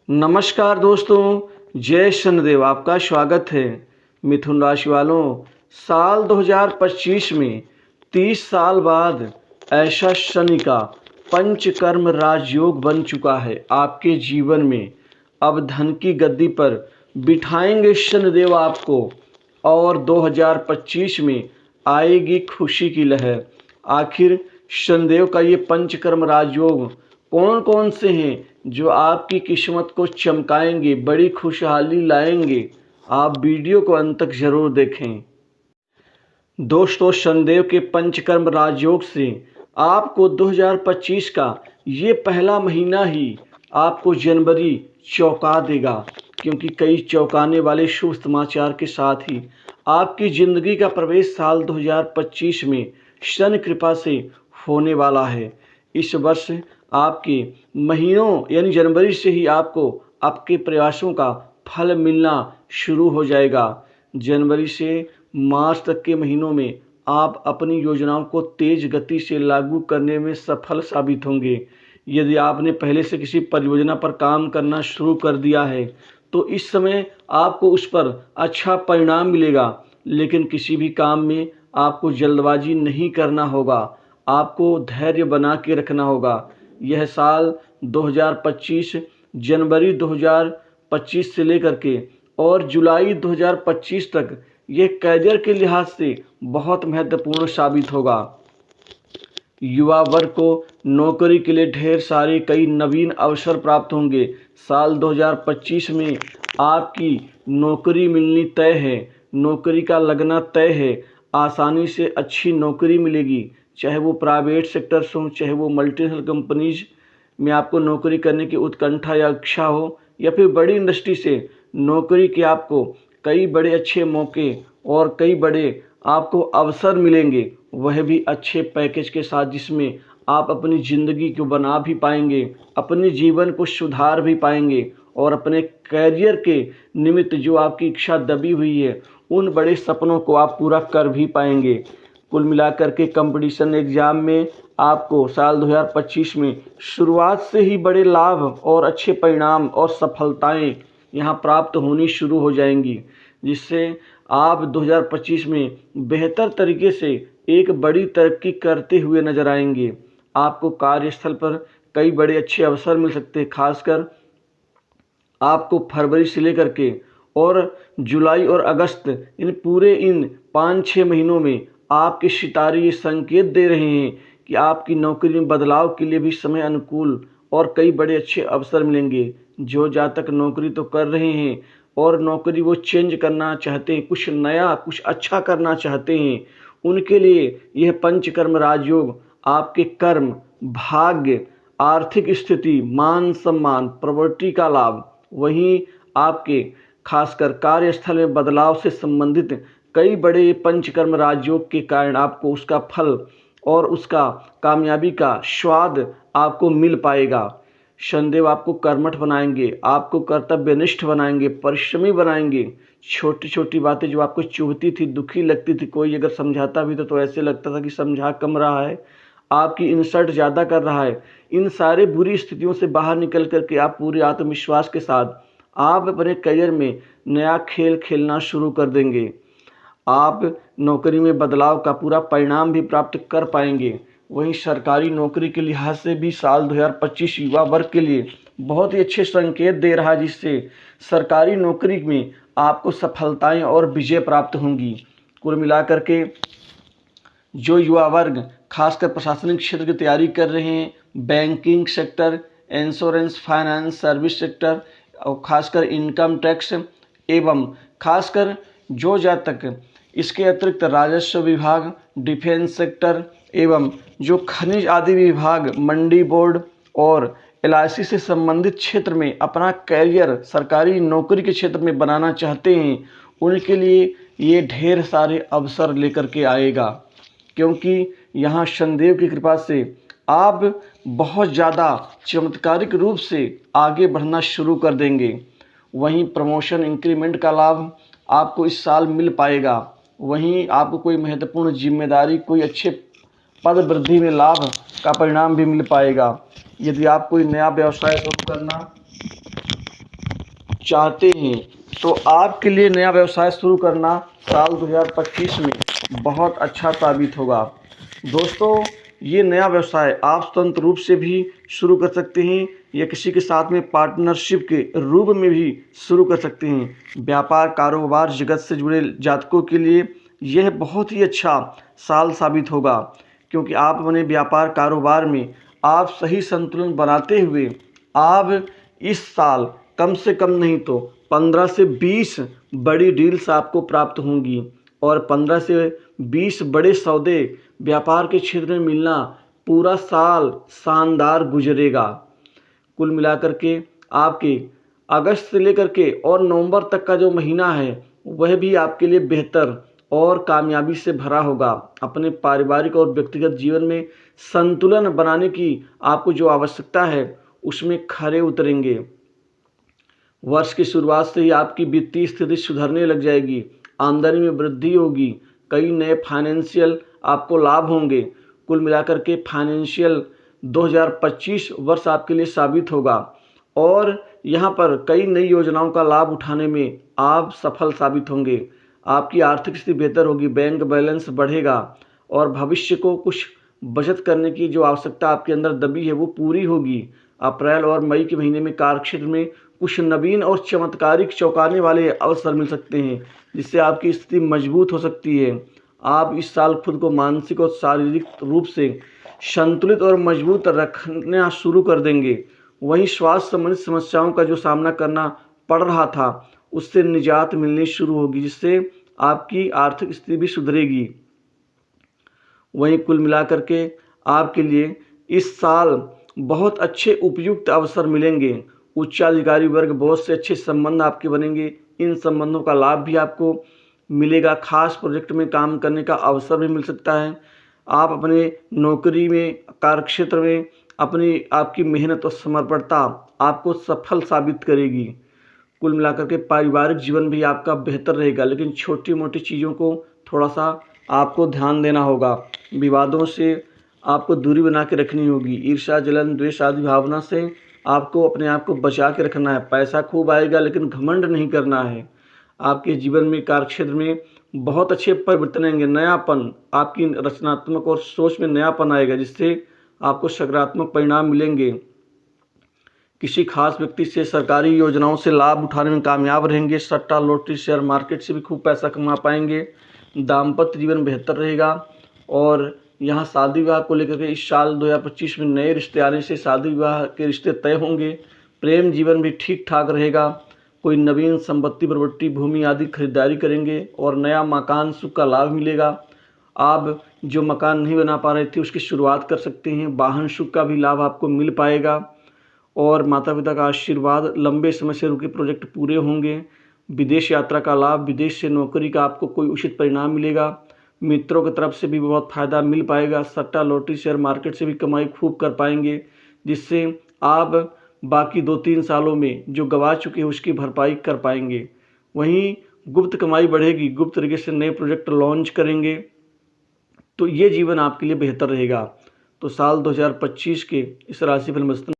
नमस्कार दोस्तों, जय शनिदेव। आपका स्वागत है। मिथुन राशि वालों, साल 2025 में 30 साल बाद ऐसा शनि का पंचकर्म राजयोग बन चुका है आपके जीवन में। अब धन की गद्दी पर बिठाएंगे शनिदेव आपको और 2025 में आएगी खुशी की लहर। आखिर शनिदेव का ये पंचकर्म राजयोग कौन कौन से हैं जो आपकी किस्मत को चमकाएंगे, बड़ी खुशहाली लाएंगे? आप वीडियो को अंत तक जरूर देखें। दोस्तों, शनिदेव के पंचकर्म राजयोग से आपको 2025 का ये पहला महीना ही आपको जनवरी चौंका देगा, क्योंकि कई चौंकाने वाले शुभ समाचार के साथ ही आपकी ज़िंदगी का प्रवेश साल 2025 में शनि कृपा से होने वाला है। इस वर्ष आपके महीनों यानी जनवरी से ही आपको आपके प्रयासों का फल मिलना शुरू हो जाएगा। जनवरी से मार्च तक के महीनों में आप अपनी योजनाओं को तेज गति से लागू करने में सफल साबित होंगे। यदि आपने पहले से किसी परियोजना पर काम करना शुरू कर दिया है तो इस समय आपको उस पर अच्छा परिणाम मिलेगा, लेकिन किसी भी काम में आपको जल्दबाजी नहीं करना होगा। आपको धैर्य बना के रखना होगा। यह साल 2025 जनवरी 2025 से लेकर के और जुलाई 2025 तक ये करियर के लिहाज से बहुत महत्वपूर्ण साबित होगा। युवा वर्ग को नौकरी के लिए ढेर सारे कई नवीन अवसर प्राप्त होंगे। साल 2025 में आपकी नौकरी मिलनी तय है, नौकरी का लगना तय है। आसानी से अच्छी नौकरी मिलेगी, चाहे वो प्राइवेट सेक्टर से हो, चाहे वो मल्टीनेशनल कंपनीज में आपको नौकरी करने की उत्कंठा या इच्छा हो, या फिर बड़ी इंडस्ट्री से नौकरी के आपको कई बड़े अच्छे मौके और कई बड़े आपको अवसर मिलेंगे, वह भी अच्छे पैकेज के साथ, जिसमें आप अपनी ज़िंदगी को बना भी पाएंगे, अपने जीवन को सुधार भी पाएंगे और अपने करियर के निमित्त जो आपकी इच्छा दबी हुई है उन बड़े सपनों को आप पूरा कर भी पाएंगे। कुल मिलाकर के कंपटीशन एग्ज़ाम में आपको साल 2025 में शुरुआत से ही बड़े लाभ और अच्छे परिणाम और सफलताएं यहाँ प्राप्त होनी शुरू हो जाएंगी, जिससे आप 2025 में बेहतर तरीके से एक बड़ी तरक्की करते हुए नजर आएंगे। आपको कार्यस्थल पर कई बड़े अच्छे अवसर मिल सकते हैं। खासकर आपको फरवरी से लेकर के और जुलाई और अगस्त इन 5-6 महीनों में आपके सितारे ये संकेत दे रहे हैं कि आपकी नौकरी में बदलाव के लिए भी समय अनुकूल और कई बड़े अच्छे अवसर मिलेंगे। जो जातक नौकरी तो कर रहे हैं और नौकरी वो चेंज करना चाहते हैं, कुछ नया कुछ अच्छा करना चाहते हैं, उनके लिए यह पंचकर्म राजयोग आपके कर्म, भाग्य, आर्थिक स्थिति, मान सम्मान, प्रॉपर्टी का लाभ, वहीं आपके खासकर कार्यस्थल में बदलाव से संबंधित कई बड़े पंचकर्म राजयोग के कारण आपको उसका फल और उसका कामयाबी का स्वाद आपको मिल पाएगा। शनिदेव आपको कर्मठ बनाएंगे, आपको कर्तव्यनिष्ठ बनाएंगे, परिश्रमी बनाएंगे। छोटी छोटी बातें जो आपको चुभती थी, दुखी लगती थी, कोई अगर समझाता भी तो ऐसे लगता था कि समझा कम रहा है, आपकी इंसल्ट ज़्यादा कर रहा है, इन सारे बुरी स्थितियों से बाहर निकल करके आप पूरे आत्मविश्वास के साथ आप अपने करियर में नया खेल खेलना शुरू कर देंगे। आप नौकरी में बदलाव का पूरा परिणाम भी प्राप्त कर पाएंगे। वहीं सरकारी नौकरी के लिहाज से भी साल 2025 युवा वर्ग के लिए बहुत ही अच्छे संकेत दे रहा है, जिससे सरकारी नौकरी में आपको सफलताएं और विजय प्राप्त होंगी। कुल मिलाकर के जो युवा वर्ग खासकर प्रशासनिक क्षेत्र की तैयारी कर रहे हैं, banking sector, insurance, finance, service sector और खासकर इनकम टैक्स एवं खासकर जो जातक इसके अतिरिक्त राजस्व विभाग, डिफेंस सेक्टर एवं जो खनिज आदि विभाग, मंडी बोर्ड और एलआईसी से संबंधित क्षेत्र में अपना करियर सरकारी नौकरी के क्षेत्र में बनाना चाहते हैं, उनके लिए ये ढेर सारे अवसर लेकर के आएगा, क्योंकि यहाँ शनिदेव की कृपा से आप बहुत ज़्यादा चमत्कारिक रूप से आगे बढ़ना शुरू कर देंगे। वहीं प्रमोशन, इंक्रीमेंट का लाभ आपको इस साल मिल पाएगा। वहीं आपको कोई महत्वपूर्ण जिम्मेदारी, कोई अच्छे पद वृद्धि में लाभ का परिणाम भी मिल पाएगा। यदि आप कोई नया व्यवसाय शुरू करना चाहते हैं तो आपके लिए नया व्यवसाय शुरू करना साल 2025 में बहुत अच्छा साबित होगा। दोस्तों, ये नया व्यवसाय आप स्वतंत्र रूप से भी शुरू कर सकते हैं या किसी के साथ में पार्टनरशिप के रूप में भी शुरू कर सकते हैं। व्यापार कारोबार जगत से जुड़े जातकों के लिए यह बहुत ही अच्छा साल साबित होगा, क्योंकि आप अपने व्यापार कारोबार में आप सही संतुलन बनाते हुए आप इस साल कम से कम नहीं तो 15 से 20 बड़ी डील्स आपको प्राप्त होंगी और 15 से 20 बड़े सौदे व्यापार के क्षेत्र में मिलना पूरा साल शानदार गुजरेगा। कुल मिलाकर के आपके अगस्त से लेकर के और नवंबर तक का जो महीना है वह भी आपके लिए बेहतर और कामयाबी से भरा होगा। अपने पारिवारिक और व्यक्तिगत जीवन में संतुलन बनाने की आपको जो आवश्यकता है उसमें खरे उतरेंगे। वर्ष की शुरुआत से ही आपकी वित्तीय स्थिति सुधरने लग जाएगी, आमदनी में वृद्धि होगी, कई नए फाइनेंशियल आपको लाभ होंगे। कुल मिलाकर के फाइनेंशियल 2025 वर्ष आपके लिए साबित होगा और यहाँ पर कई नई योजनाओं का लाभ उठाने में आप सफल साबित होंगे। आपकी आर्थिक स्थिति बेहतर होगी, बैंक बैलेंस बढ़ेगा और भविष्य को कुछ बचत करने की जो आवश्यकता आपके अंदर दबी है वो पूरी होगी। अप्रैल और मई के महीने में कार्यक्षेत्र में कुछ नवीन और चमत्कारिक चौंकाने वाले अवसर मिल सकते हैं, जिससे आपकी स्थिति मजबूत हो सकती है। आप इस साल खुद को मानसिक और शारीरिक रूप से संतुलित और मजबूत रखना शुरू कर देंगे। वहीं स्वास्थ्य संबंधित समस्याओं का जो सामना करना पड़ रहा था उससे निजात मिलनी शुरू होगी, जिससे आपकी आर्थिक स्थिति भी सुधरेगी। वहीं कुल मिलाकर के आपके लिए इस साल बहुत अच्छे उपयुक्त अवसर मिलेंगे। उच्चाधिकारी वर्ग बहुत से अच्छे संबंध आपके बनेंगे, इन संबंधों का लाभ भी आपको मिलेगा। खास प्रोजेक्ट में काम करने का अवसर भी मिल सकता है। आप अपने नौकरी में कार्यक्षेत्र में आपकी मेहनत और समर्पणता आपको सफल साबित करेगी। कुल मिलाकर के पारिवारिक जीवन भी आपका बेहतर रहेगा, लेकिन छोटी मोटी चीज़ों को थोड़ा सा आपको ध्यान देना होगा। विवादों से आपको दूरी बना के रखनी होगी। ईर्ष्या जलन द्वेष आदि भावना से आपको अपने आप को बचा के रखना है। पैसा खूब आएगा लेकिन घमंड नहीं करना है। आपके जीवन में कार्यक्षेत्र में बहुत अच्छे परिवर्तन आएंगे। नयापन, आपकी रचनात्मक और सोच में नयापन आएगा, जिससे आपको सकारात्मक परिणाम मिलेंगे। किसी खास व्यक्ति से सरकारी योजनाओं से लाभ उठाने में कामयाब रहेंगे। सट्टा लॉटरी शेयर मार्केट से भी खूब पैसा कमा पाएंगे। दाम्पत्य जीवन बेहतर रहेगा और यहाँ शादी विवाह को लेकर के इस साल 2025 में नए रिश्ते आने से शादी विवाह के रिश्ते तय होंगे। प्रेम जीवन भी ठीक ठाक रहेगा। कोई नवीन संपत्ति प्रॉपर्टी भूमि आदि खरीदारी करेंगे और नया मकान सुख का लाभ मिलेगा। आप जो मकान नहीं बना पा रहे थे उसकी शुरुआत कर सकते हैं। वाहन सुख का भी लाभ आपको मिल पाएगा और माता पिता का आशीर्वाद, लंबे समय से रुके प्रोजेक्ट पूरे होंगे। विदेश यात्रा का लाभ, विदेश से नौकरी का आपको कोई उचित परिणाम मिलेगा। मित्रों की तरफ से भी बहुत फ़ायदा मिल पाएगा। सट्टा लॉटरी शेयर मार्केट से भी कमाई खूब कर पाएंगे, जिससे आप बाकी 2-3 सालों में जो गंवा चुके हैं उसकी भरपाई कर पाएंगे। वहीं गुप्त कमाई बढ़ेगी, गुप्त तरीके से नए प्रोजेक्ट लॉन्च करेंगे, तो ये जीवन आपके लिए बेहतर रहेगा। तो साल 2025 के इस राशिफल में